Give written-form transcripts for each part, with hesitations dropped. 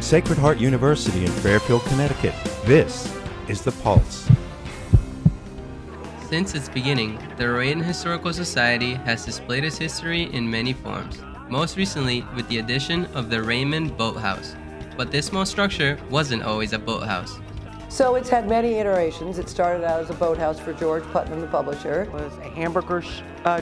Sacred Heart University in Fairfield, Connecticut, this is The Pulse. Since its beginning, the Rowayton Historical Society has displayed its history in many forms, most recently with the addition of the Raymond Boathouse. But this small structure wasn't always a boathouse. So it's had many iterations. It started out as a boathouse for George Putnam, the publisher. It was a hamburger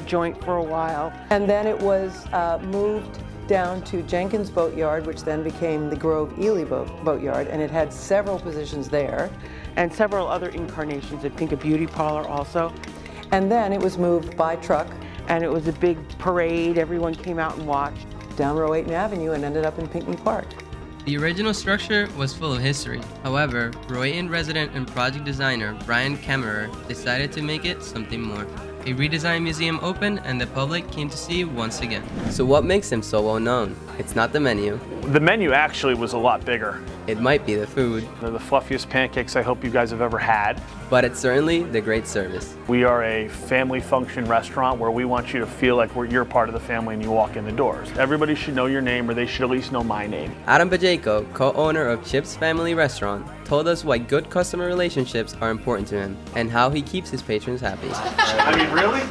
joint for a while. And then it was moved down to Jenkins Boatyard, which then became the Grove Ely Boatyard, and it had several positions there. And several other incarnations, I think a beauty parlor also. And then it was moved by truck. And it was a big parade, everyone came out and watched. Down Rowayton Avenue and ended up in Pinckney Park. The original structure was full of history. However, Rowayton resident and project designer Brian Kammerer decided to make it something more. A redesigned museum opened and the public came to see once again. So what makes him so well known? It's not the menu. The menu actually was a lot bigger. It might be the food. They're the fluffiest pancakes I hope you guys have ever had. But it's certainly the great service. We are a family function restaurant where we want you to feel like you're part of the family and you walk in the doors. Everybody should know your name, or they should at least know my name. Adam Bajeko, co-owner of Chip's Family Restaurant, told us why good customer relationships are important to him and how he keeps his patrons happy. I mean, really?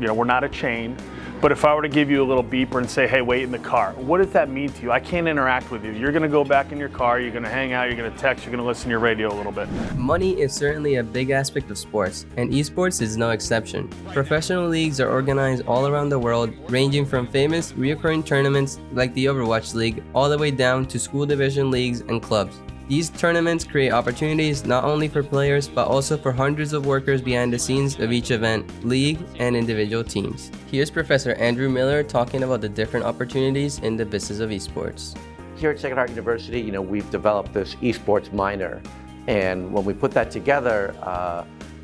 You know, we're not a chain. But if I were to give you a little beeper and say, hey, wait in the car, what does that mean to you? I can't interact with you. You're going to go back in your car, you're going to hang out, you're going to text, you're going to listen to your radio a little bit. Money is certainly a big aspect of sports, and esports is no exception. Professional leagues are organized all around the world, ranging from famous, recurring tournaments like the Overwatch League, all the way down to school division leagues and clubs. These tournaments create opportunities not only for players, but also for hundreds of workers behind the scenes of each event, league, and individual teams. Here's Professor Andrew Miller talking about the different opportunities in the business of esports. Here at Sacred Heart University, we've developed this esports minor. And when we put that together,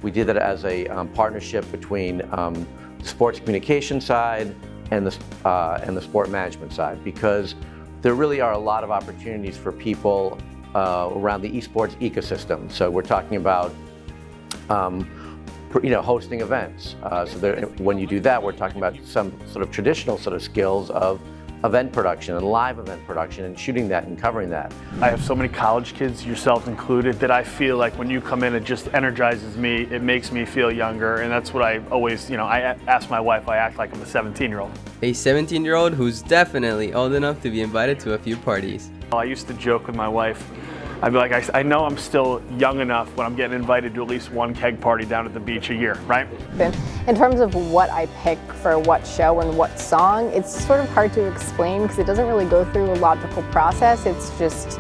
we did it as a partnership between the sports communication side and the sport management side, because there really are a lot of opportunities for people around the esports ecosystem. So we're talking about hosting events. When you do that, we're talking about some sort of traditional sort of skills of event production and live event production and shooting that and covering that. I have so many college kids, yourselves included, that I feel like when you come in, it just energizes me. It makes me feel younger, and that's what I always, I ask my wife, I act like I'm a 17-year-old. A 17-year-old who's definitely old enough to be invited to a few parties. I used to joke with my wife. I'd be like, I know I'm still young enough when I'm getting invited to at least one keg party down at the beach a year, right? In terms of what I pick for what show and what song, it's sort of hard to explain because it doesn't really go through a logical process. It's just,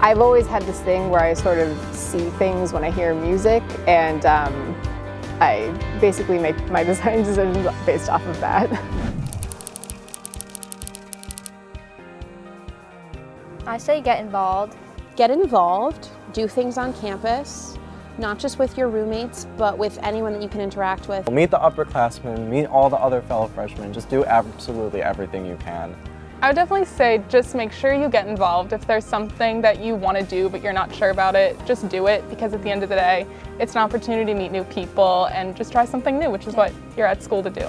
I've always had this thing where I sort of see things when I hear music, and I basically make my design decisions based off of that. I say get involved. Get involved, do things on campus, not just with your roommates, but with anyone that you can interact with. Meet the upperclassmen, meet all the other fellow freshmen, just do absolutely everything you can. I would definitely say just make sure you get involved. If there's something that you want to do but you're not sure about it, just do it, because at the end of the day, it's an opportunity to meet new people and just try something new, which is what you're at school to do.